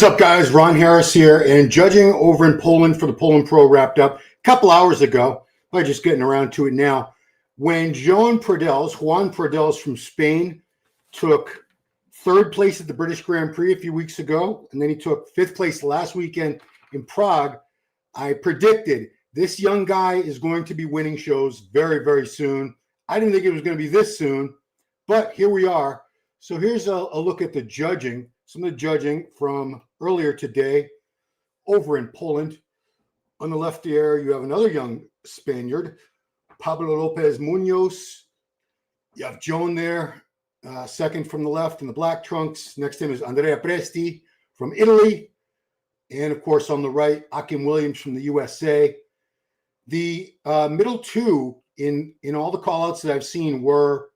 What's up, guys? Ron Harris here, and judging over in Poland for the Poland Pro wrapped up a couple hours ago. I'm just getting around to it now. When Joan Pradells, Juan Pradells from Spain, took third place at the British Grand Prix a few weeks ago, and then he took fifth place last weekend in Prague, I predicted this young guy is going to be winning shows very, very soon. I didn't think it was going to be this soon, but here we are. So here's a look at the judging, some of the judging from earlier today over in Poland. On the left there, you have another young Spaniard, Pablo Lopez Munoz. You have Joan there, second from the left in the black trunks. Next to him is Andrea Presti from Italy. And of course, on the right, Akim Williams from the USA. The middle two in all the callouts that I've seen were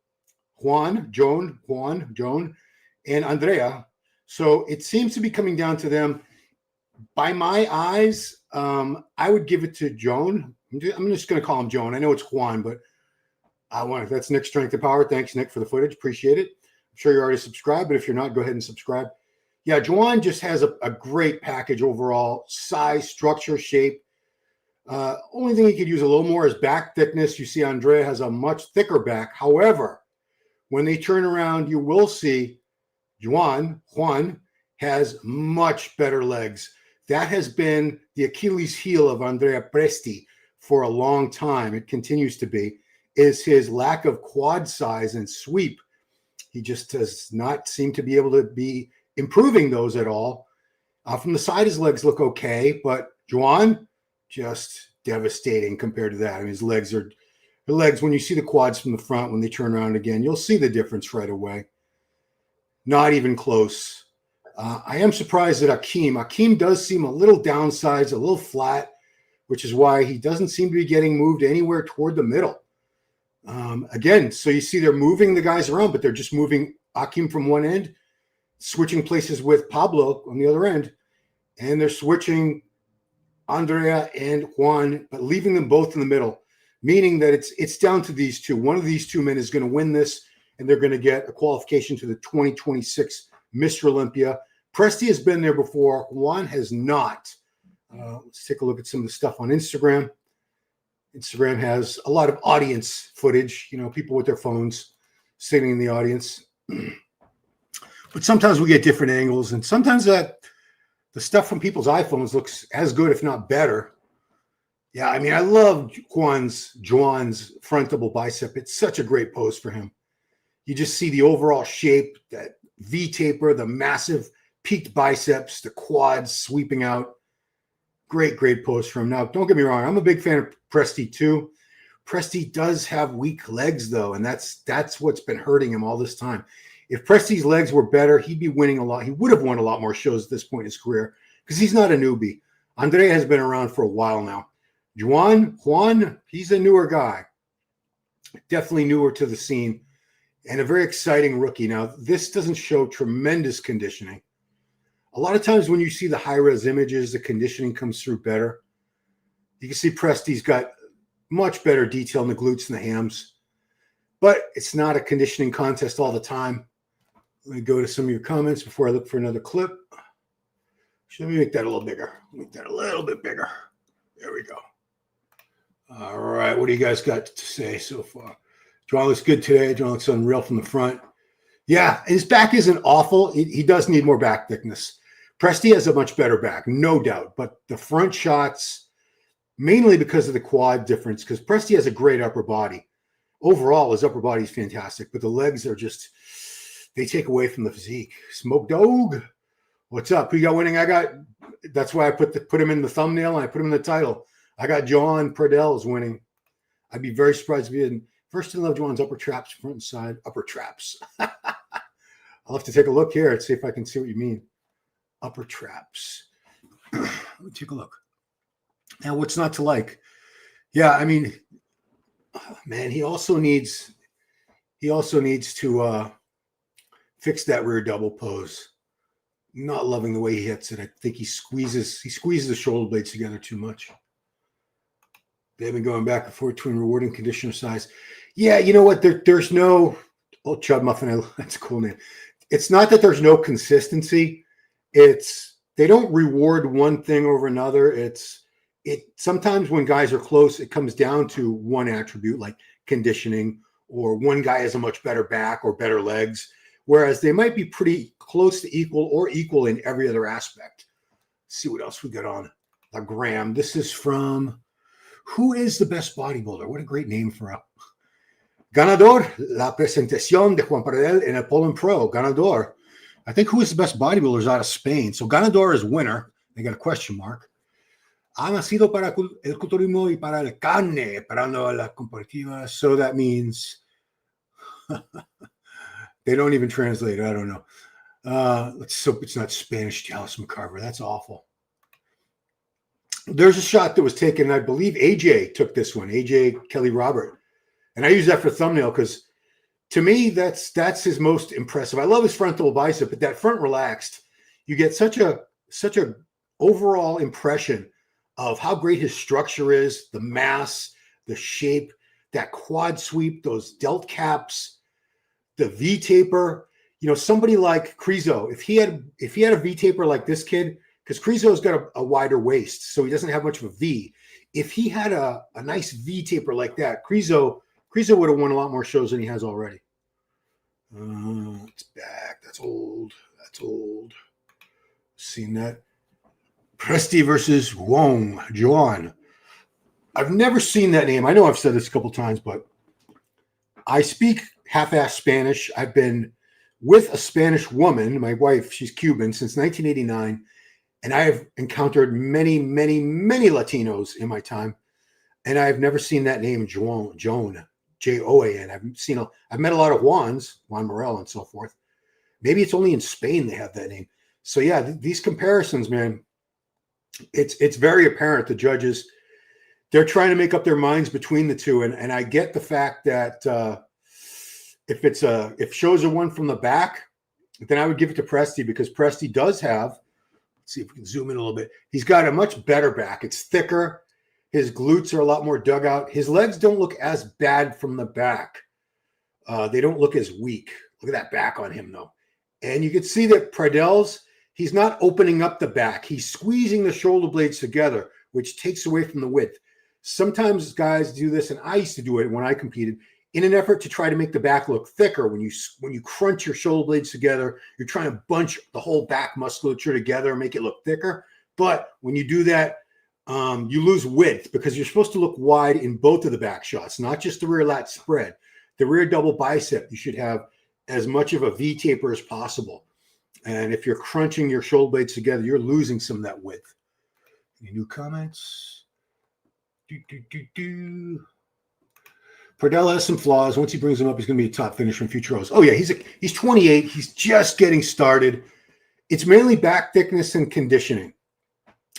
Joan, and Andrea. So it seems to be coming down to them. By my eyes, I would give it to Joan. I'm just going to call him Joan. I know it's Juan, but that's Nick's Strength and Power. Thanks, Nick, for the footage. Appreciate it. I'm sure you're already subscribed, but if you're not, go ahead and subscribe. Yeah, Joan just has a great package overall. Size, structure, shape. Only thing he could use a little more is back thickness. You see Andrea has a much thicker back. However, when they turn around, you will see Juan has much better legs. That has been the Achilles heel of Andrea Presti for a long time. It continues to be, is his lack of quad size and sweep. He just does not seem to be able to be improving those at all. From the side, his legs look okay, but Juan, just devastating compared to that. I mean, his legs, when you see the quads from the front, when they turn around again, you'll see the difference right away. Not even close. I am surprised at Akim. Akim does seem a little downsized, a little flat, which is why he doesn't seem to be getting moved anywhere toward the middle. Again, so you see they're moving the guys around, but they're just moving Akim from one end, switching places with Pablo on the other end, and they're switching Andrea and Juan, but leaving them both in the middle, meaning that it's down to these two. One of these two men is going to win this, and they're going to get a qualification to the 2026 Mr. Olympia. Presti has been there before. Juan has not. Let's take a look at some of the stuff on Instagram. Instagram has a lot of audience footage, people with their phones sitting in the audience. But sometimes we get different angles, and sometimes the stuff from people's iPhones looks as good, if not better. Yeah, I mean, I love Juan's front double bicep. It's such a great pose for him. You just see the overall shape, that V taper, the massive peaked biceps, the quads sweeping out. Great pose for him. Now, don't get me wrong. I'm a big fan of Presti too. Presti does have weak legs though, and that's what's been hurting him all this time. If Presti's legs were better, he'd be winning a lot. He would have won a lot more shows at this point in his career because he's not a newbie. Andrea has been around for a while now. Juan, he's a newer guy. Definitely newer to the scene. And a very exciting rookie. Now, this doesn't show tremendous conditioning. A lot of times when you see the high-res images, the conditioning comes through better. You can see Presti's got much better detail in the glutes and the hams. But it's not a conditioning contest all the time. Let me go to some of your comments before I look for another clip. Let me make that a little bigger. Make that a little bit bigger. There we go. All right. What do you guys got to say so far? John looks good today. John looks unreal from the front. Yeah, his back isn't awful. He does need more back thickness. Presti has a much better back, no doubt. But the front shots, mainly because of the quad difference, because Presti has a great upper body. Overall, his upper body is fantastic, but the legs are just, they take away from the physique. Smoke Dog, what's up? Who you got winning? That's why I put him in the thumbnail and I put him in the title. I got Joan Pradells winning. I'd be very surprised if he didn't. First in love, Joan's upper traps, front and side, upper traps. I'll have to take a look here and see if I can see what you mean. Upper traps. Let me take a look. Now, what's not to like? Yeah, I mean, man, he also needs to fix that rear double pose. Not loving the way he hits it. I think he squeezes the shoulder blades together too much. They've been going back and forth between rewarding conditioner size. Yeah, you know what? There's no Chub Muffin. That's a cool name. It's not that there's no consistency. It's they don't reward one thing over another. It sometimes when guys are close, it comes down to one attribute like conditioning, or one guy has a much better back or better legs, whereas they might be pretty close to equal or equal in every other aspect. Let's see what else we got on La Graham. This is from, who is the best bodybuilder? What a great name for a ganador. La presentación de Joan Pradells en el Poland Pro. Ganador. I think who is the best bodybuilder is out of Spain. So ganador is winner. They got a question mark. Ha nacido para el culturismo y para el carne, esperando la competitiva. So that means they don't even translate it. I don't know. Let's hope it's not Spanish. Dallas McCarver. That's awful. There's a shot that was taken. I believe AJ took this one. AJ Kelly Robert. And I use that for thumbnail because to me, that's his most impressive. I love his frontal bicep, but that front relaxed, you get such a overall impression of how great his structure is, the mass, the shape, that quad sweep, those delt caps, the V taper. You know, somebody like Krizo, if he had a V taper like this kid, because Krizo's got a wider waist, so he doesn't have much of a V. If he had a nice V taper like that, Krizo would have won a lot more shows than he has already. It's back. That's old. Seen that. Presti versus Joan. I've never seen that name. I know I've said this a couple times, but I speak half-assed Spanish. I've been with a Spanish woman, my wife, she's Cuban, since 1989, and I have encountered many, many, many Latinos in my time, and I've never seen that name, Joan, Joan. I've met a lot of Juans, Juan Morel and so forth. Maybe it's only in Spain they have that name. So yeah, these comparisons, man, it's very apparent. The judges, they're trying to make up their minds between the two. And I get the fact that if shows are one from the back, then I would give it to Presti, because Presti does have, let's see if we can zoom in a little bit. He's got a much better back. It's thicker. His glutes are a lot more dug out. His legs don't look as bad from the back. They don't look as weak. Look at that back on him, though. And you can see that Pradells, he's not opening up the back. He's squeezing the shoulder blades together, which takes away from the width. Sometimes guys do this, and I used to do it when I competed, in an effort to try to make the back look thicker. When you crunch your shoulder blades together, you're trying to bunch the whole back musculature together and make it look thicker. But when you do that, you lose width, because you're supposed to look wide in both of the back shots, not just the rear lat spread. The rear double bicep, you should have as much of a V taper as possible. And if you're crunching your shoulder blades together, you're losing some of that width. Any new comments? Pradells has some flaws. Once he brings them up, he's going to be a top finisher in future rows. Oh yeah, he's 28. He's just getting started. It's mainly back thickness and conditioning.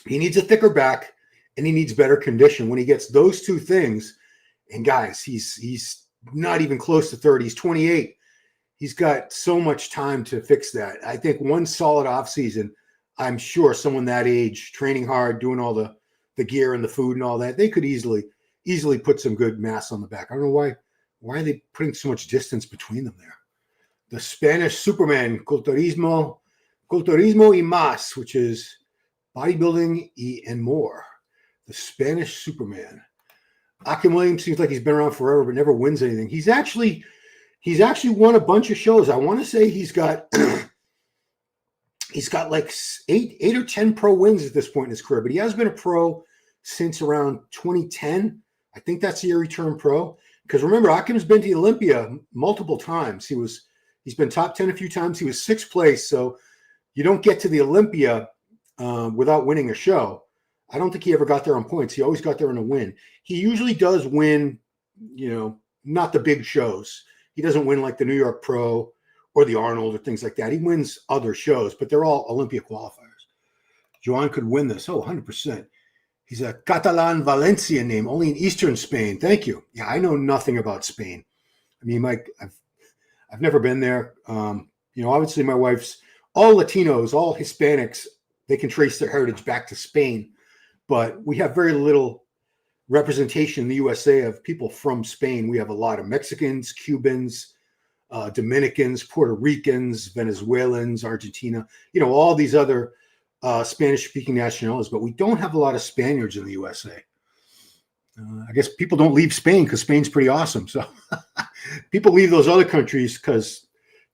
He needs a thicker back, and he needs better condition. When he gets those two things, and guys, he's not even close to 30. He's 28. He's got so much time to fix that. I think one solid offseason, I'm sure someone that age, training hard, doing all the gear and the food and all that, they could easily put some good mass on the back. I don't know why are they putting so much distance between them there. The Spanish Superman, culturismo y más, which is bodybuilding and more. The Spanish Superman. Akim Williams seems like he's been around forever, but never wins anything. He's actually won a bunch of shows. I want to say he's got like eight or 10 pro wins at this point in his career, but he has been a pro since around 2010. I think that's the year he turned pro. Because remember, Akim's been to Olympia multiple times. He's been top 10 a few times. He was 6th place. So you don't get to the Olympia without winning a show. I don't think he ever got there on points. He always got there in a win. He usually does win, not the big shows. He doesn't win like the New York Pro or the Arnold or things like that. He wins other shows, but they're all Olympia qualifiers. Joan could win this. Oh, 100%. He's a Catalan Valencia name, only in Eastern Spain. Thank you. Yeah, I know nothing about Spain. I mean, Mike, I've never been there. Obviously my wife's all Latinos, all Hispanics. They can trace their heritage back to Spain, but we have very little representation in the USA of people from Spain. We have a lot of Mexicans, Cubans, Dominicans, Puerto Ricans, Venezuelans, Argentina, all these other Spanish-speaking nationalities, but we don't have a lot of Spaniards in the USA. I guess people don't leave Spain because Spain's pretty awesome. So people leave those other countries because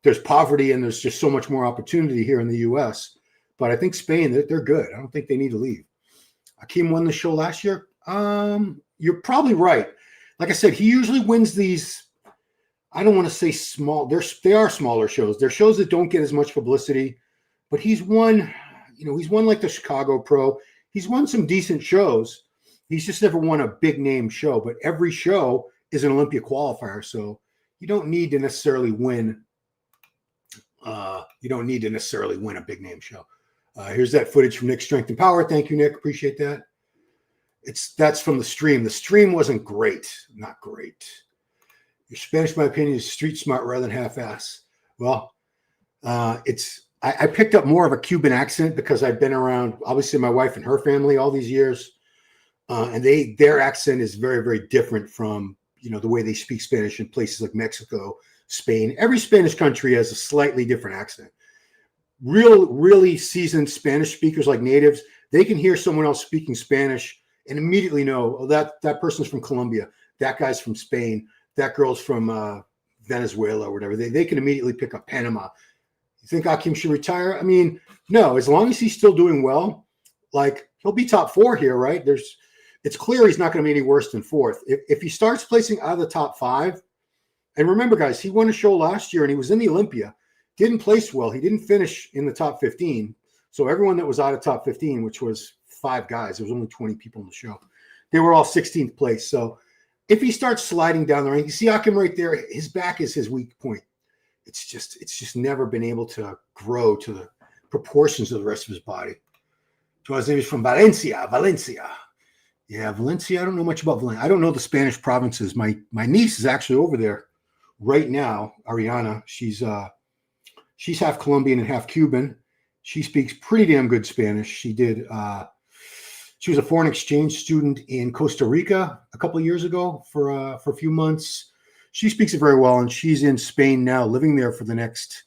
there's poverty and there's just so much more opportunity here in the US. But I think Spain, they're good. I don't think they need to leave. Akim won the show last year. You're probably right. Like I said, he usually wins these. I don't want to say small. They are smaller shows. They're shows that don't get as much publicity. But he's won. He's won like the Chicago Pro. He's won some decent shows. He's just never won a big name show. But every show is an Olympia qualifier, so you don't need to necessarily win. You don't need to necessarily win a big name show. Here's that footage from Nick's Strength and Power. Thank you, Nick. Appreciate that. That's from the stream. The stream wasn't great. Not great. Your Spanish, in my opinion, is street smart rather than half-ass. Well, I picked up more of a Cuban accent because I've been around, obviously, my wife and her family all these years. And their accent is very, very different from, the way they speak Spanish in places like Mexico, Spain. Every Spanish country has a slightly different accent. Really seasoned Spanish speakers like natives, they can hear someone else speaking Spanish and immediately know, oh, that person's from Colombia, that guy's from Spain, that girl's from Venezuela or whatever. They can immediately pick up Panama. You think Akim should retire? I mean, no, as long as he's still doing well, like he'll be top 4 here, right? It's clear he's not going to be any worse than 4th. If he starts placing out of the top 5, and remember, guys, he won a show last year and he was in the Olympia, didn't place well. He didn't finish in the top 15. So everyone that was out of top 15, which was 5 guys, there was only 20 people in the show, they were all 16th place. So if he starts sliding down the rank, you see Akim right there, his back is his weak point. It's just never been able to grow to the proportions of the rest of his body. Joan's name is from Valencia. Yeah, Valencia. I don't know much about Valencia. I don't know the Spanish provinces. My niece is actually over there right now. Ariana, she's half Colombian and half Cuban. She speaks pretty damn good Spanish. She was a foreign exchange student in Costa Rica a couple of years ago for a few months. She speaks it very well, and she's in Spain now, living there for the next.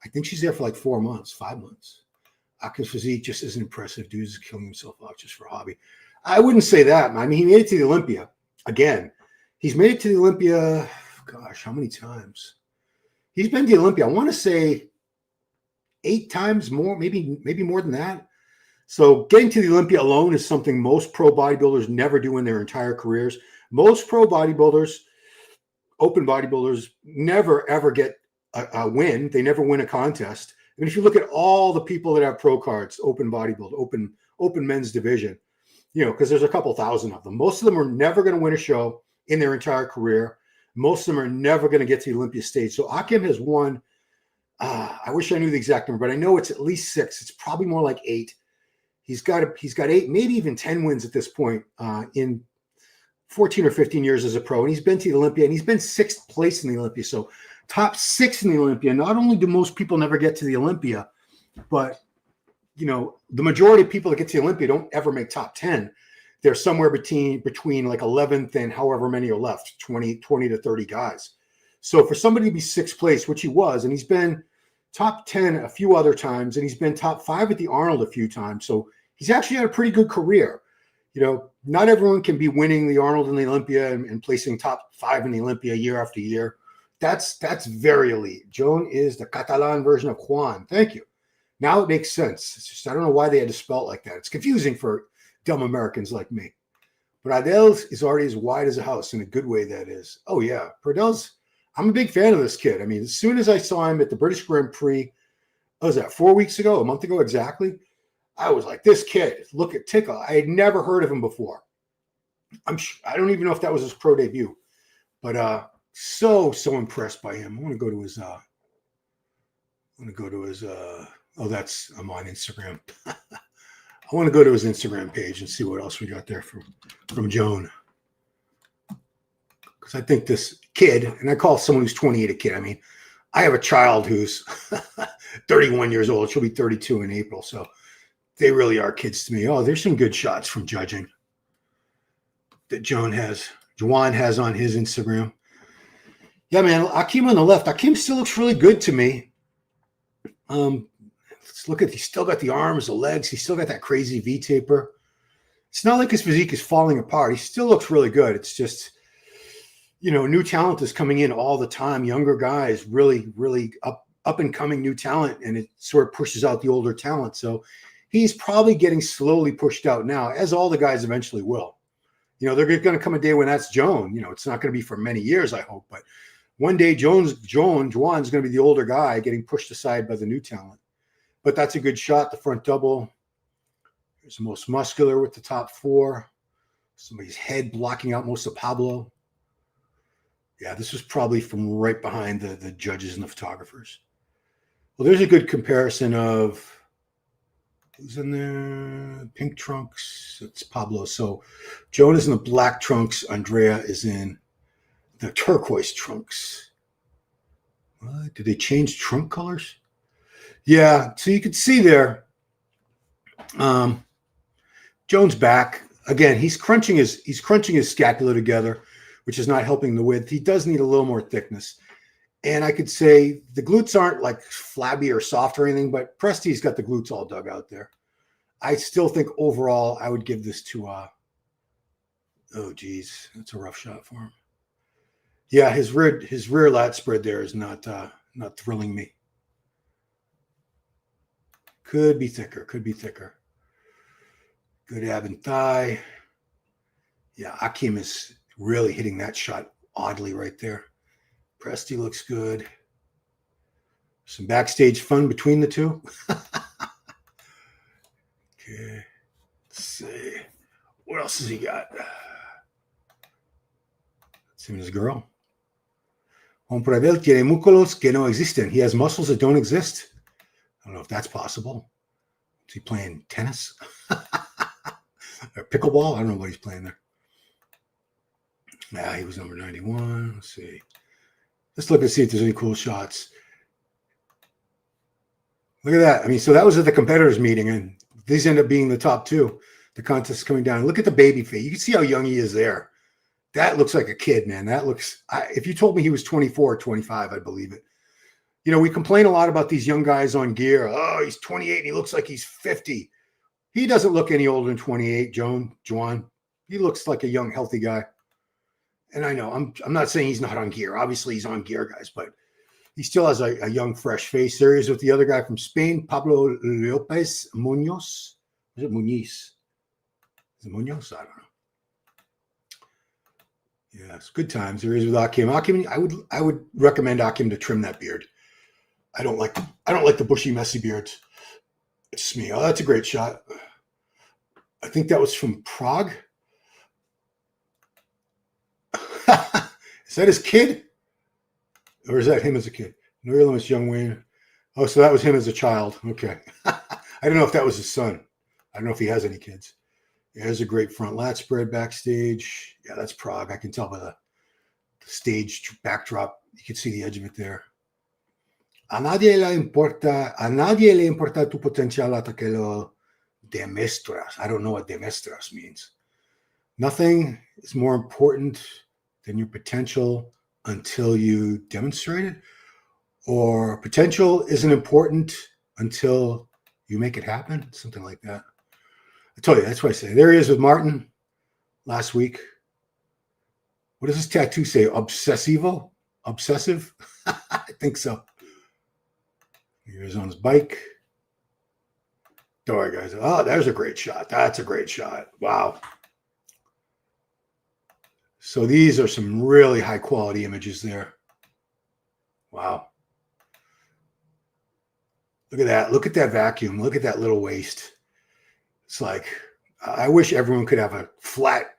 I think she's there for like 4 months, 5 months. Akim's physique just isn't impressive. Dude's killing himself out just for a hobby. I wouldn't say that. I mean, he made it to the Olympia. Again, he's made it to the Olympia, gosh, how many times? He's been to the Olympia, I want to say 8 times more, maybe more than that. So getting to the Olympia alone is something most pro bodybuilders never do in their entire careers. Most pro bodybuilders, open bodybuilders, never, ever get a win. They never win a contest. I mean, if you look at all the people that have pro cards, open bodybuild, open men's division, because there's a couple thousand of them. Most of them are never going to win a show in their entire career. Most of them are never going to get to the Olympia stage. So Akim has won, I wish I knew the exact number, but I know it's at least 6. It's probably more like 8. He's got 8, maybe even 10 wins at this point in 14 or 15 years as a pro. And he's been to the Olympia, and he's been 6th place in the Olympia. So top 6 in the Olympia. Not only do most people never get to the Olympia, but the majority of people that get to the Olympia don't ever make top 10. They're somewhere between like 11th and however many are left, 20 to 30 guys. So for somebody to be 6th place, which he was, and he's been top 10 a few other times, and he's been top 5 at the Arnold a few times. So he's actually had a pretty good career. Not everyone can be winning the Arnold and the Olympia and placing top 5 in the Olympia year after year. That's very elite. Joan is the Catalan version of Juan. Thank you. Now it makes sense. It's just, I don't know why they had to spell it like that. It's confusing for dumb Americans like me. Pradells is already as wide as a house, in a good way, that is. Oh, yeah. Pradells, I'm a big fan of this kid. I mean, as soon as I saw him at the British Grand Prix, what was that, 4 weeks ago, a month ago exactly, I was like, this kid, look at Tickle. I had never heard of him before. I don't even know if that was his pro debut. But so impressed by him. I want to go to his I'm on Instagram. I want to go to his Instagram page and see what else we got there from Joan. Because I think this kid, and I call someone who's 28 a kid. I mean, I have a child who's 31 years old. She'll be 32 in April. So they really are kids to me. Oh, there's some good shots from judging that Joan has on his Instagram. Yeah, man, Akim on the left. Akim still looks really good to me. Let's Just look at, he's still got the arms, the legs. He's still got that crazy V taper. It's not like his physique is falling apart. He still looks really good. It's just, new talent is coming in all the time. Younger guys, really, really up and coming new talent, and it sort of pushes out the older talent. So he's probably getting slowly pushed out now, as all the guys eventually will. They're going to come a day when that's Joan. It's not going to be for many years, I hope, but one day Juan's going to be the older guy getting pushed aside by the new talent. But that's a good shot, the front double. Here's the most muscular with the top four. Somebody's head blocking out most of Pablo. Yeah, this was probably from right behind the judges and the photographers. Well, there's a good comparison of who's in there. Pink trunks. It's Pablo. So Joan is in the black trunks. Andrea is in the turquoise trunks. What? Did they change trunk colors? Yeah, so you can see there. Joan's back again. He's crunching his scapula together, which is not helping the width. He does need a little more thickness. And I could say the glutes aren't like flabby or soft or anything, but Presti's got the glutes all dug out there. I still think overall I would give this to oh geez, that's a rough shot for him. Yeah, his rear lat spread there is not thrilling me. Could be thicker. Good ab and thigh. Yeah, Akim is really hitting that shot oddly right there. Presti looks good. Some backstage fun between the two. Okay, let's see. What else has he got? Let's see his girl. Joan Pradells tiene músculos que no existen. He has muscles that don't exist. I don't know if that's possible. Is he playing tennis? Or pickleball? I don't know what he's playing there. Yeah, he was number 91. Let's see. Let's look and see if there's any cool shots. Look at that. I mean, so that was at the competitors meeting, and these end up being the top two. The contest is coming down. Look at the baby face. You can see how young he is there. That looks like a kid, man. That looks, if you told me he was 24 or 25, I'd believe it. We complain a lot about these young guys on gear. Oh, he's 28 and he looks like he's 50. He doesn't look any older than 28, Joan. He looks like a young, healthy guy. And I know, I'm not saying he's not on gear. Obviously, he's on gear, guys, but he still has a young, fresh face. There he is with the other guy from Spain, Pablo Lopez Munoz. Is it Muniz? Is it Munoz? I don't know. Yeah, it's good times. There he is with Akim. Akim, I would recommend Akim to trim that beard. I don't like the bushy, messy beards. It's just me. Oh, that's a great shot. I think that was from Prague. Is that his kid? Or is that him as a kid? No limits, young Wayne. Oh, so that was him as a child. Okay. I don't know if that was his son. I don't know if he has any kids. Yeah, there's a great front lat spread backstage. Yeah, that's Prague. I can tell by the stage backdrop. You can see the edge of it there. A nadie le importa tu potencial hasta que lo demuestras. I don't know what demuestras means. Nothing is more important than your potential until you demonstrate it. Or potential isn't important until you make it happen. Something like that. I told you, that's what I say. There he is with Martin last week. What does this tattoo say? Obsessivo? Obsessive? I think so. Here's on his bike. All right, guys. Oh, there's a great shot. That's a great shot. Wow. So these are some really high quality images there. Wow. Look at that. Look at that vacuum. Look at that little waist. It's like, I wish everyone could have a flat,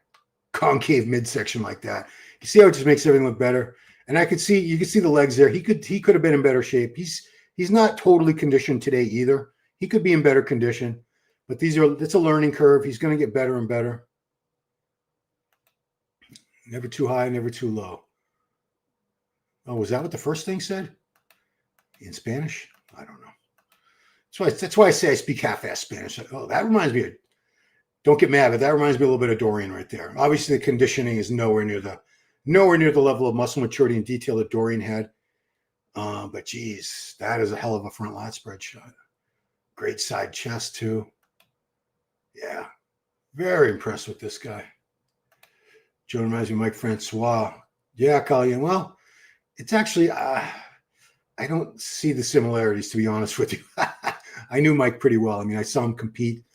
concave midsection like that. You see how it just makes everything look better? And you can see the legs there. He could have been in better shape. He's not totally conditioned today either. He could be in better condition, but it's a learning curve. He's going to get better and better. Never too high, never too low. Oh, was that what the first thing said? In Spanish? I don't know. That's why I say I speak half-assed Spanish. Oh, that reminds me of, don't get mad, but that reminds me a little bit of Dorian right there. Obviously, the conditioning is nowhere near the level of muscle maturity and detail that Dorian had. But geez, that is a hell of a front lat spread shot. Great side chest, too. Yeah. Very impressed with this guy. Joan reminds me of Mike Francois. Yeah, Colleen. Well, it's actually, I don't see the similarities, to be honest with you. I knew Mike pretty well. I mean, I saw him compete.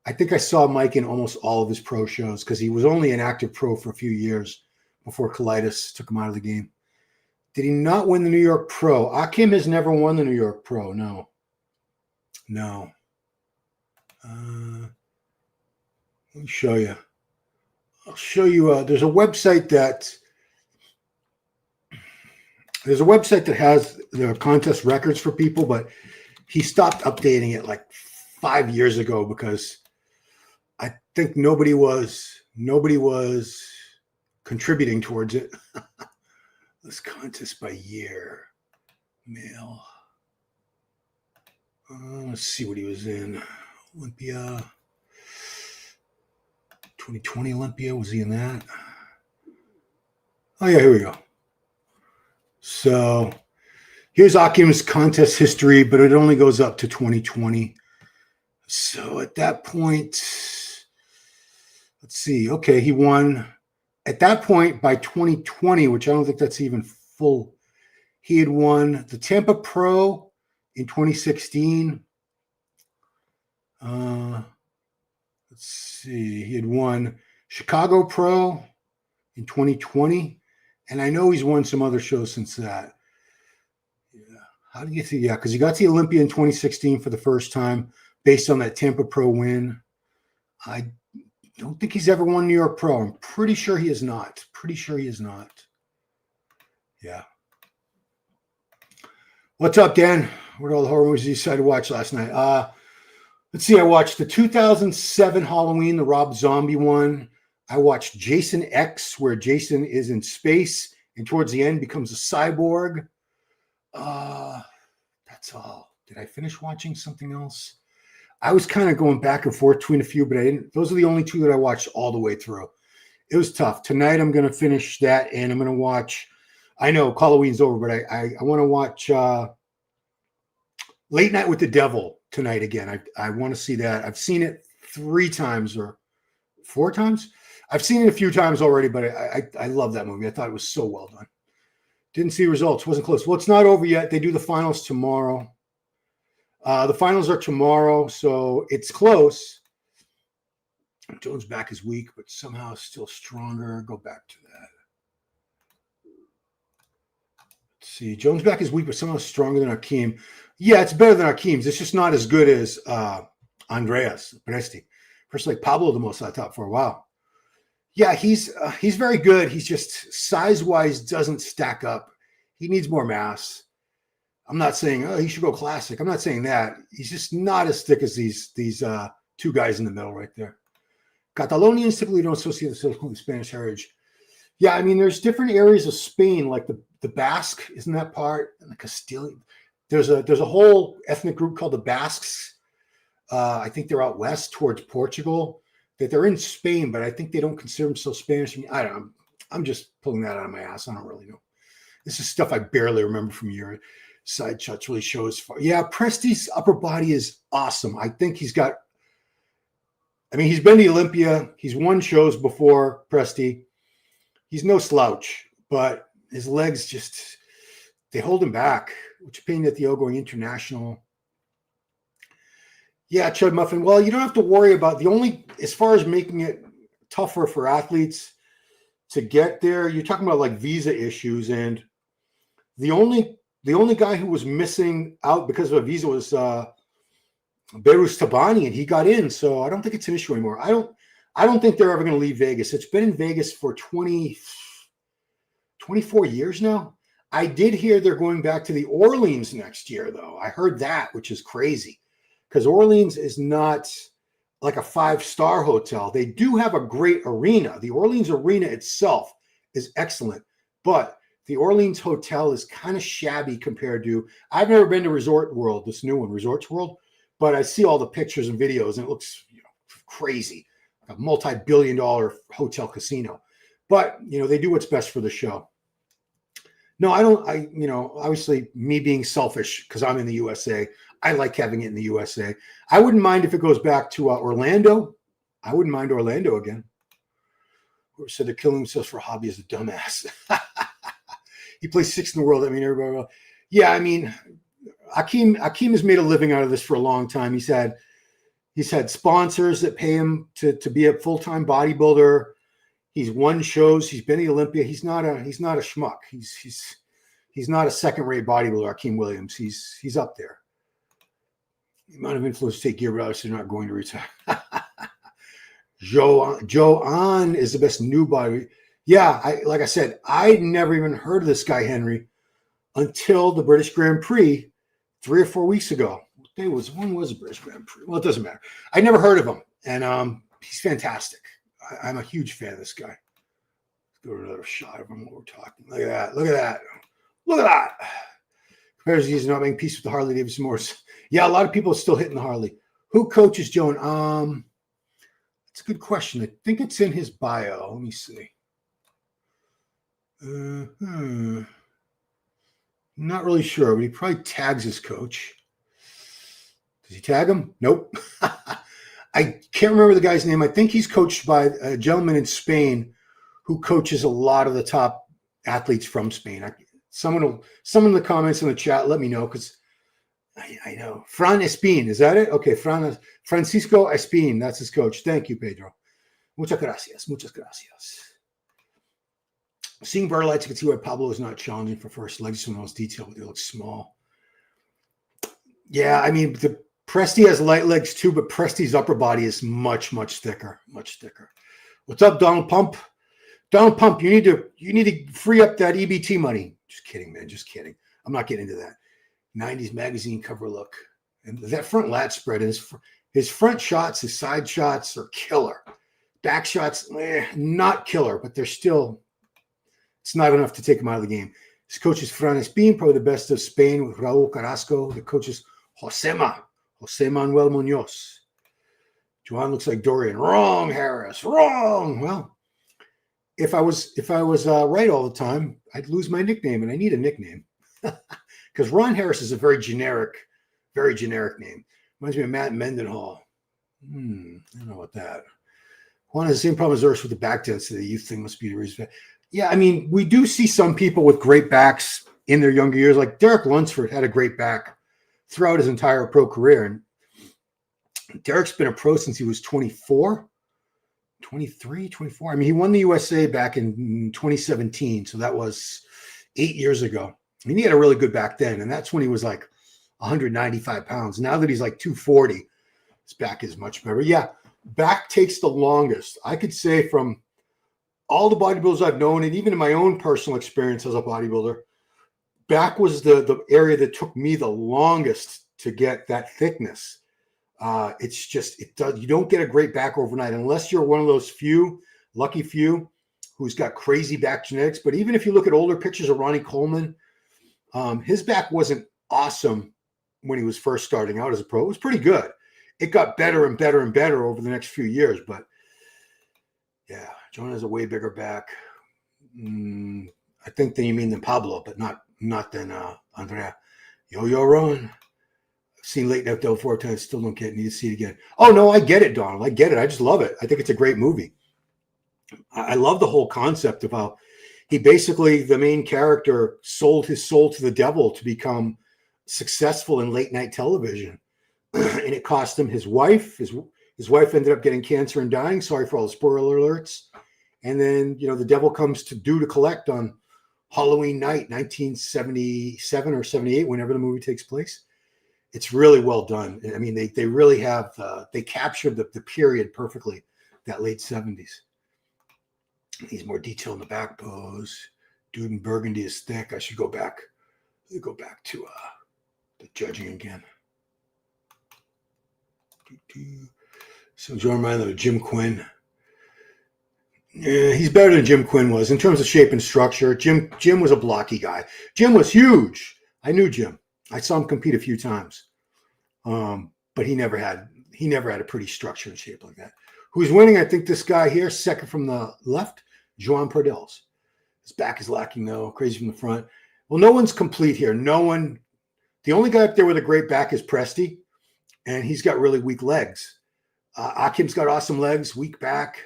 I think I saw Mike in almost all of his pro shows because he was only an active pro for a few years before colitis took him out of the game. Did he not win the New York Pro? Akim has never won the New York Pro. No. Let me show you. I'll show you. There's a website that has the contest records for people, but he stopped updating it like 5 years ago because I think nobody was contributing towards it. This contest by year, male. Let's see what he was in. Olympia, 2020 Olympia. Was he in that? Oh yeah, here we go. So here's Akim's contest history, but it only goes up to 2020. So at that point, let's see. Okay, he won. At that point, by 2020, which I don't think that's even full, he had won the Tampa Pro in 2016. Let's see. He had won Chicago Pro in 2020. And I know he's won some other shows since that. Yeah. How did he get to? Yeah, because he got to Olympia in 2016 for the first time based on that Tampa Pro win. I don't think he's ever won New York Pro. I'm pretty sure he is not. Yeah. What's up, Dan? What are all the horror movies you decided to watch last night? Let's see. I watched the 2007 Halloween, the Rob Zombie one. I watched Jason X, where Jason is in space and towards the end becomes a cyborg. That's all. Did I finish watching something else? I was kind of going back and forth between a few, but I didn't. Those are the only two that I watched all the way through. It was tough. Tonight I'm going to finish that, and I'm going to watch. I know Halloween's over, but I want to watch Late Night with the Devil tonight again. I want to see that. I've seen it 3 times or 4 times. I've seen it a few times already, but I love that movie. I thought it was so well done. Didn't see results. Wasn't close. Well, it's not over yet. They do the finals tomorrow. The finals are tomorrow, so it's close. Joan's back is weak, but somehow still stronger. Go back to that. Let's see. Joan's back is weak, but somehow stronger than Akim. Yeah, it's better than Akim's. It's just not as good as Andreas Presti. First, like Pablo de Mosa, I thought for a while. Yeah, he's very good. He's just size-wise doesn't stack up. He needs more mass. I'm not saying, he should go classic. I'm not saying that. He's just not as thick as these 2 guys in the middle right there. Catalonians typically don't associate themselves with Spanish heritage. Yeah, I mean, there's different areas of Spain, like the Basque, isn't that part? And the Castilian. There's a whole ethnic group called the Basques. I think they're out west towards Portugal. That they're in Spain, but I think they don't consider themselves Spanish. I mean, I don't know. I'm just pulling that out of my ass. I don't really know. This is stuff I barely remember from your side shots. Really shows. Yeah, Presti's upper body is awesome. I think he's got. I mean, he's been to Olympia. He's won shows before. Presti. He's no slouch, but his legs just they hold him back. Which opinion at the O going international? Yeah, Chud Muffin. Well, you don't have to worry about as far as making it tougher for athletes to get there, you're talking about like visa issues. And the only guy who was missing out because of a visa was Behruz Tabani, and he got in. So I don't think it's an issue anymore. I don't think they're ever going to leave Vegas. It's been in Vegas for 24 years now. I did hear they're going back to the Orleans next year, though. I heard that, which is crazy. Because Orleans is not like a 5-star hotel. They do have a great arena. The Orleans arena itself is excellent. But the Orleans hotel is kind of shabby compared to, I've never been to Resort World, this new one, Resorts World, but I see all the pictures and videos and it looks crazy. Like a multi-billion-dollar hotel casino. But, they do what's best for the show. No, obviously me being selfish because I'm in the USA, I like having it in the USA. I wouldn't mind if it goes back to Orlando. I wouldn't mind Orlando again. Whoever said they're killing themselves for a hobby is a dumbass. He plays sixth in the world. I mean, everybody. Yeah, I mean, Akim has made a living out of this for a long time. He's had sponsors that pay him to be a full-time bodybuilder. He's won shows. He's been to Olympia. He's not a schmuck. He's not a second-rate bodybuilder. Akim Williams. He's up there. The amount of influence to take gear, but obviously not going to retire. Joan is the best new body. Yeah, like I said, I'd never even heard of this guy, Henry, until the British Grand Prix 3 or 4 weeks ago. When was the British Grand Prix? Well, it doesn't matter. I never heard of him, and he's fantastic. I'm a huge fan of this guy. Let's go to another shot of him while we're talking. Look at that. Look at that. Look at that. Compares he's not making peace with the Harley Davidson Morris. Yeah, a lot of people are still hitting the Harley. Who coaches Joan? It's a good question. I think it's in his bio. Let me see. Not really sure, but he probably tags his coach. Does he tag him? Nope. I can't remember the guy's name. I think he's coached by a gentleman in Spain who coaches a lot of the top athletes from Spain. Someone in the comments in the chat, let me know, because I know. Fran Espin, is that it? Okay, Francisco Espin, that's his coach. Thank you, Pedro. Muchas gracias. Muchas gracias. Seeing blur lights, you can see why Pablo is not challenging for first legs. Someone else detail, but they look small. Yeah, I mean, the Presti has light legs too, but Presti's upper body is much, much thicker, much thicker. What's up, Donald Pump? Donald Pump, you need to free up that EBT money. Just kidding, man. Just kidding. I'm not getting into that. 90s magazine cover look. And that front lat spread, his front shots, his side shots are killer. Back shots, not killer, but they're still, it's not enough to take him out of the game. His coach is Fran Espin, probably the best of Spain with Raul Carrasco. The coach is Jose Manuel Munoz. Joan looks like Dorian. Wrong, Harris. Wrong. Well, if I was right all the time, I'd lose my nickname, and I need a nickname. Because Ron Harris is a very generic name. Reminds me of Matt Mendenhall. I don't know about that. Juan has the same problem as Urs with the back density. The youth thing must be the reason. Yeah, I mean, we do see some people with great backs in their younger years. Like Derek Lunsford had a great back throughout his entire pro career. And Derek's been a pro since he was 24, 23, 24. I mean, he won the USA back in 2017. So that was 8 years ago. I mean, he had a really good back then. And that's when he was like 195 pounds. Now that he's like 240, his back is much better. Yeah, back takes the longest. I could say from all the bodybuilders I've known, and even in my own personal experience as a bodybuilder, back was the area that took me the longest to get that thickness. It's just, you don't get a great back overnight unless you're one of those lucky few who's got crazy back genetics. But even if you look at older pictures of Ronnie Coleman, his back wasn't awesome when he was first starting out as a pro. It was pretty good. It got better and better and better over the next few years. But yeah, Joan has a way bigger back. I think you mean than Pablo, but not than Andrea. Yo, Ron. I've seen Late Night Del 4 times. Still don't get it. Need to see it again. Oh, no, I get it, Donald. I get it. I just love it. I think it's a great movie. I love the whole concept of how he basically, the main character, sold his soul to the devil to become successful in late night television. And it cost him his wife. His wife ended up getting cancer and dying. Sorry for all the spoiler alerts. And then, the devil comes to collect on Halloween night, 1977 or 78, whenever the movie takes place. It's really well done. I mean, they really have, they captured the period perfectly, that late 70s. Needs more detail in the back pose. Dude in burgundy is thick. I should go back to the judging again. So Joan reminded of Jim Quinn. Yeah, he's better than Jim Quinn was in terms of shape and structure. Jim was a blocky guy. Jim was huge. I knew Jim. I saw him compete a few times. But he never had a pretty structure and shape like that. Who's winning? I think this guy here, second from the left, Joan Pradells. His back is lacking though, crazy from the front. Well, no one's complete here. No one The only guy up there with a great back is Presti, and he's got really weak legs. Akim's got awesome legs, weak back.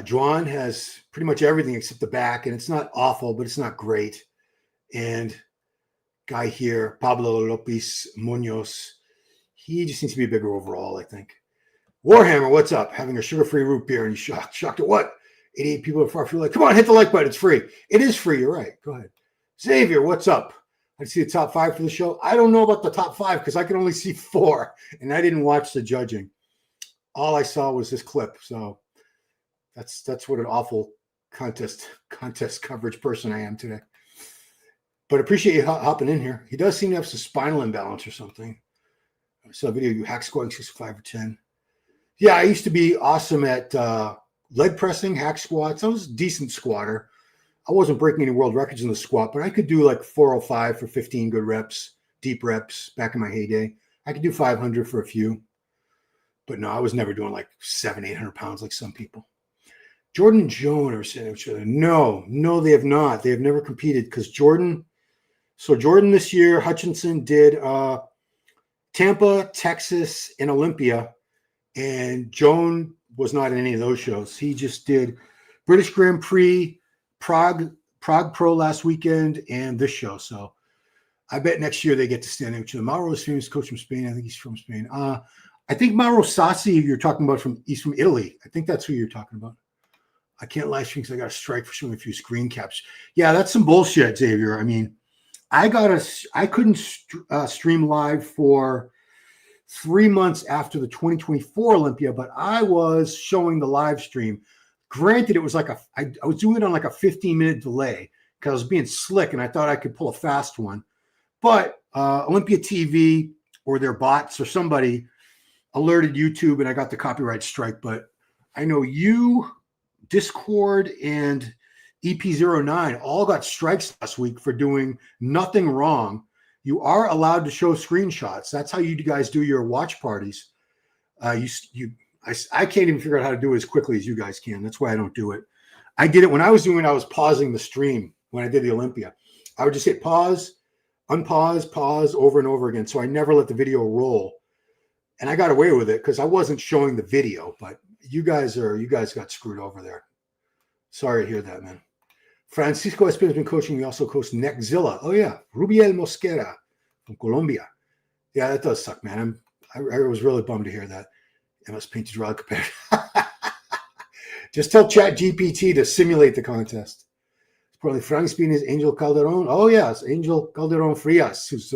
Joan has pretty much everything except the back, and it's not awful, but it's not great. And guy here, Pablo Lopez Munoz, he just needs to be bigger overall, I think. Warhammer, what's up? Having a sugar-free root beer, and he's shocked. Shocked at what? 88 people are far from like, come on, hit the like button. It's free. It is free. You're right. Go ahead. Xavier, what's up? I see the top 5 for the show. I don't know about the top 5 because I can only see 4, and I didn't watch the judging. All I saw was this clip. So that's what an awful contest coverage person I am today. But appreciate you hopping in here. He does seem to have some spinal imbalance or something. I saw a video of you hack squatting 65 or 10. Yeah, I used to be awesome at leg pressing, hack squats. I was a decent squatter. I wasn't breaking any world records in the squat, but I could do like 405 for 15 good reps, deep reps back in my heyday. I could do 500 for a few. But no, I was never doing like 700-800 pounds like some people. Jordan and Joan are saying each other. No, they have not. They have never competed because Jordan this year, Hutchinson did Tampa, Texas, and Olympia. And Joan was not in any of those shows. He just did British Grand Prix, Prague Pro last weekend, and this show. So I bet next year they get to stand in with each other. Mauro is famous coach from Spain. I think he's from Spain. I think Mauro Sassi, you're talking about he's from Italy. I think that's who you're talking about. I can't live stream because I got a strike for showing a few screen caps. Yeah, that's some bullshit, Xavier. I mean, I couldn't stream live for 3 months after the 2024 Olympia, but I was showing the live stream. Granted, it was like I was doing it on like a 15-minute delay because I was being slick and I thought I could pull a fast one. But Olympia TV or their bots or somebody alerted YouTube and I got the copyright strike. But I know you, Discord, and EP09 all got strikes last week for doing nothing wrong. You are allowed to show screenshots. That's how you guys do your watch parties. I can't even figure out how to do it as quickly as you guys can. That's why I don't do it. I did it when I was doing it. I was pausing the stream when I did the Olympia. I would just hit pause, unpause, pause over and over again. So I never let the video roll. And I got away with it because I wasn't showing the video. But you guys got screwed over there. Sorry to hear that, man. Francisco Espino's been coaching. We also coach Neckzilla. Oh, yeah. Rubiel Mosquera from Colombia. Yeah, that does suck, man. I was really bummed to hear that. MS Paint to draw compared. Just tell ChatGPT to simulate the contest. It's probably Frank Spina's Angel Calderon. Oh, yes. Angel Calderon Frias, who's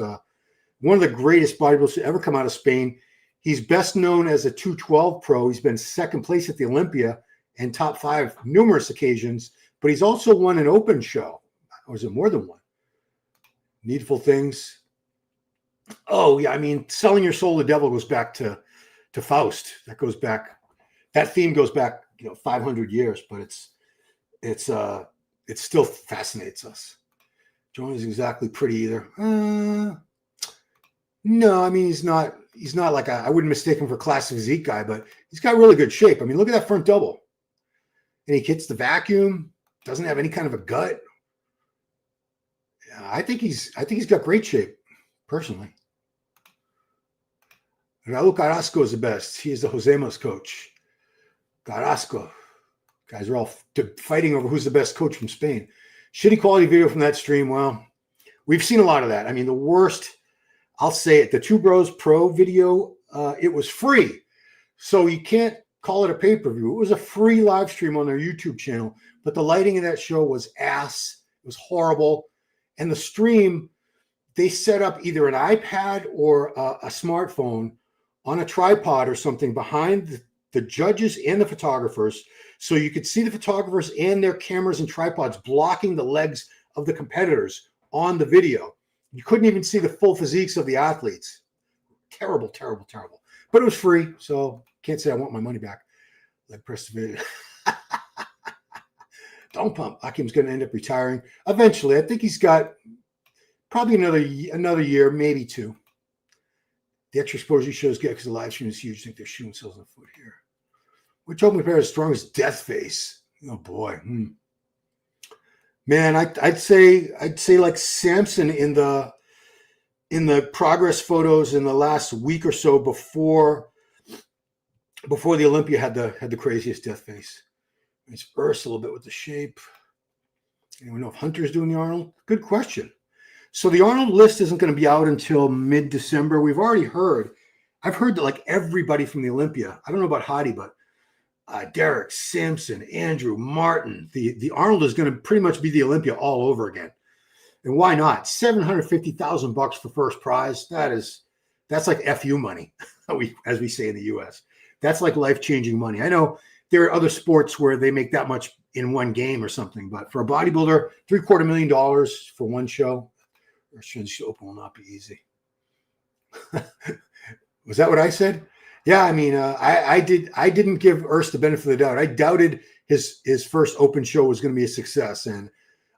one of the greatest bodybuilders to ever come out of Spain. He's best known as a 212 pro. He's been second place at the Olympia and top 5 numerous occasions. But he's also won an open show. Or is it more than one? Needful Things. Oh, yeah. I mean, selling your soul to the devil goes back to Faust. That theme goes back, 500 years, but it still fascinates us. Joan isn't exactly pretty either. No, I mean, he's not like I wouldn't mistake him for a classic physique guy, but he's got really good shape. I mean, look at that front double. And he hits the vacuum. Doesn't have any kind of a gut. Yeah, I think he's got great shape, personally. Raul Carrasco is the best. He is the Josemas coach. Carrasco. Guys are all fighting over who's the best coach from Spain. Shitty quality video from that stream. Well, we've seen a lot of that. I mean, the worst, I'll say it, the Two Bros Pro video, it was free. So you can't call it a pay-per-view. It was a free live stream on their YouTube channel. But the lighting in that show was ass. It was horrible. And the stream, they set up either an iPad or a smartphone on a tripod or something behind the judges and the photographers. So you could see the photographers and their cameras and tripods blocking the legs of the competitors on the video. You couldn't even see the full physiques of the athletes. Terrible, terrible, terrible. But it was free, so can't say I want my money back. Leg press video. Don't pump. Akim's going to end up retiring eventually. I think he's got probably another year, maybe 2. The extra exposure shows get because the live stream is huge. I think they're shooting themselves in the foot here. We're talking about as strong as Death Face. Oh boy, man. I'd say like Samson in the in the progress photos in the last week or so before the Olympia had the craziest death face. It's burst a little bit with the shape. Anyone know if Hunter's doing the Arnold? Good question. So the Arnold list isn't going to be out until mid-December. We've already heard. I've heard that like everybody from the Olympia. I don't know about Hadi, but Derek Simpson, Andrew Martin. The Arnold is going to pretty much be the Olympia all over again. And why not? $750,000 for first prize. That's like FU money, as we say in the US. That's like life-changing money. I know there are other sports where they make that much in one game or something, but for a bodybuilder, $750,000 for one show, Show Open will not be easy. Was that what I said? Yeah, I mean, I didn't give Urs the benefit of the doubt. I doubted his first open show was going to be a success, and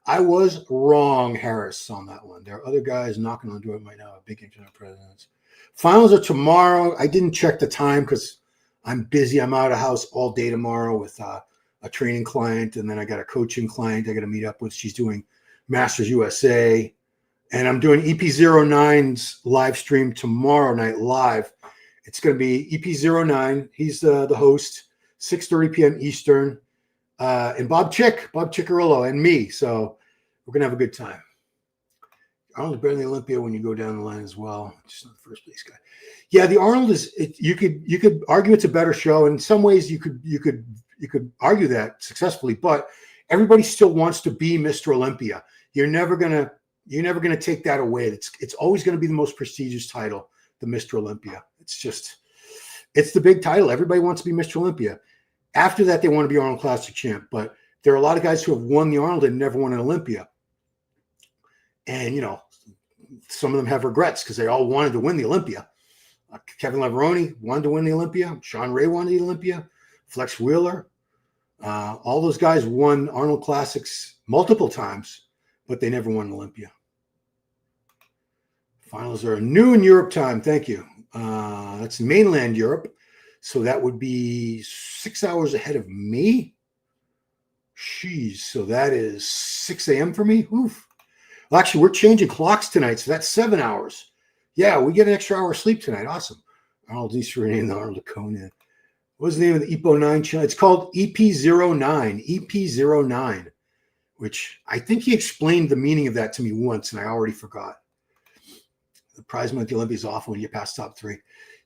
I was wrong, Harris, on that one. There are other guys knocking on the door right now. Big internet presence. Finals are tomorrow. I didn't check the time because I'm busy. I'm out of house all day tomorrow with a training client, and then I got a coaching client I got to meet up with. She's doing Masters USA, and I'm doing EP09's live stream tomorrow night live. It's going to be EP09. He's the host, 6:30 p.m. Eastern, and Bob Ciccarello, and me. So we're going to have a good time. Arnold's better than the Olympia when you go down the line as well. Just not the first place guy. Yeah, the Arnold is. You could argue it's a better show. In some ways, you could argue that successfully. But everybody still wants to be Mr. Olympia. You're never gonna take that away. It's always going to be the most prestigious title, the Mr. Olympia. It's the big title. Everybody wants to be Mr. Olympia. After that, they want to be Arnold Classic champ. But there are a lot of guys who have won the Arnold and never won an Olympia. And, some of them have regrets because they all wanted to win the Olympia. Kevin Leveroni wanted to win the Olympia. Sean Ray wanted the Olympia. Flex Wheeler. All those guys won Arnold Classics multiple times, but they never won an Olympia. Finals are noon Europe time. Thank you. That's mainland Europe. So that would be 6 hours ahead of me. Jeez. So that is 6 a.m. for me. Oof. Well, actually, we're changing clocks tonight, so that's 7 hours. Yeah, we get an extra hour of sleep tonight. Awesome. Arnold Easter and the Arnold Conan. What was the name of the EPO9 channel? It's called EP09. EP09, which I think he explained the meaning of that to me once, and I already forgot. The prize money at the Olympia is awful when you pass top three.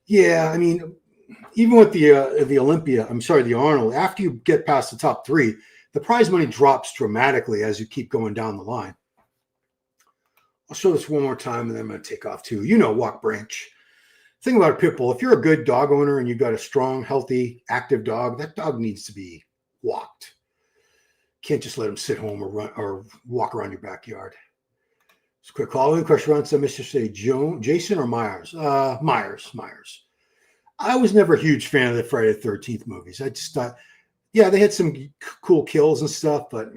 Yeah, I mean, even with the Arnold, after you get past the top three, the prize money drops dramatically as you keep going down the line. I'll show this one more time, and then I'm going to take off too. Walk branch. Think about a pit bull. If you're a good dog owner and you've got a strong, healthy, active dog, that dog needs to be walked. You can't just let him sit home or run or walk around your backyard. Just a quick call in question around some Mr. Say Jason or Myers? Myers. I was never a huge fan of the Friday the 13th movies. I just thought, yeah, they had some cool kills and stuff, but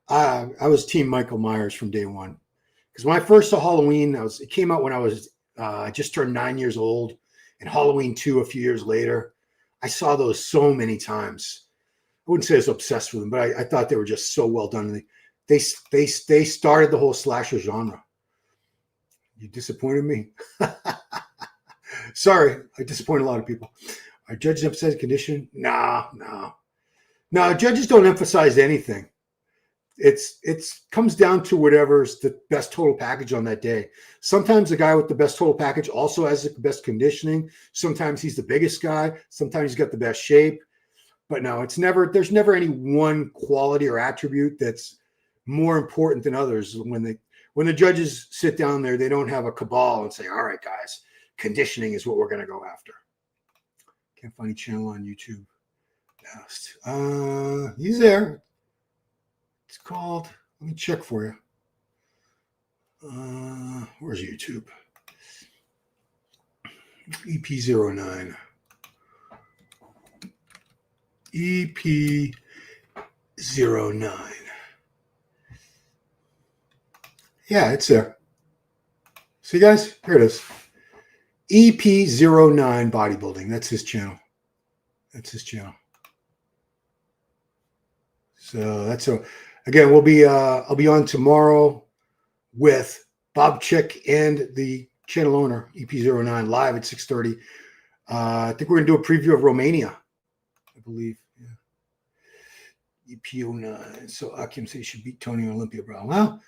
I was Team Michael Myers from day one. Because when I first saw Halloween, it came out when I was just turned 9 years old, and Halloween 2 a few years later. I saw those so many times. I wouldn't say I was obsessed with them, but I thought they were just so well done. They started the whole slasher genre. You disappointed me. Sorry, I disappointed a lot of people. Are judges upset condition? No. Judges don't emphasize anything. It's comes down to whatever's the best total package on that day. Sometimes the guy with the best total package also has the best conditioning. Sometimes he's the biggest guy. Sometimes he's got the best shape. But no, there's never any one quality or attribute that's more important than others. When the judges sit down there, they don't have a cabal and say, all right, guys, conditioning is what we're going to go after. Can't find any channel on YouTube. He's there. It's called, let me check for you. Where's YouTube? EP09. EP09. Yeah, it's there. See, guys? Here it is. EP09 Bodybuilding. That's his channel. So that's so. Again, I'll be on tomorrow with Bob Chick and the channel owner, EP09, live at 6:30. I think we're going to do a preview of Romania, I believe. Yeah. EP09. So Akim says he should beat Tony and Olympia, bro. Well,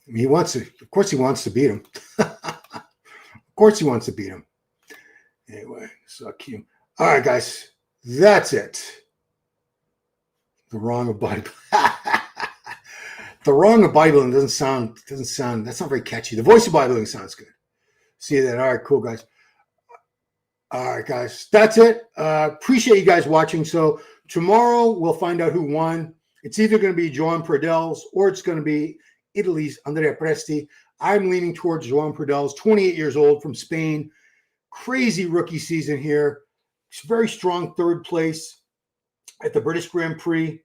I mean, he wants to. Of course, he wants to beat him. Of course, he wants to beat him. Anyway, so Akim. All right, guys, that's it. The wrong of Bible. The wrong of Bibling doesn't sound. That's not very catchy. The voice of Bibling sounds good. See that? All right, cool, guys. All right, guys, that's it. Appreciate you guys watching. So tomorrow we'll find out who won. It's either going to be Joan Pradells or it's going to be Italy's Andrea Presti. I'm leaning towards Joan Pradells, 28 years old, from Spain. Crazy rookie season here. Very strong third place at the British Grand Prix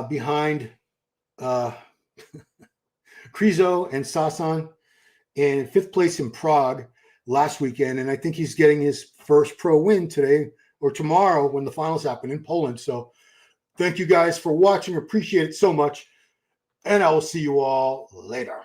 behind Krizo and Sasan, and fifth place in Prague last weekend. And I think he's getting his first pro win today or tomorrow when the finals happen in Poland. So thank you guys for watching. Appreciate it so much. And I will see you all later.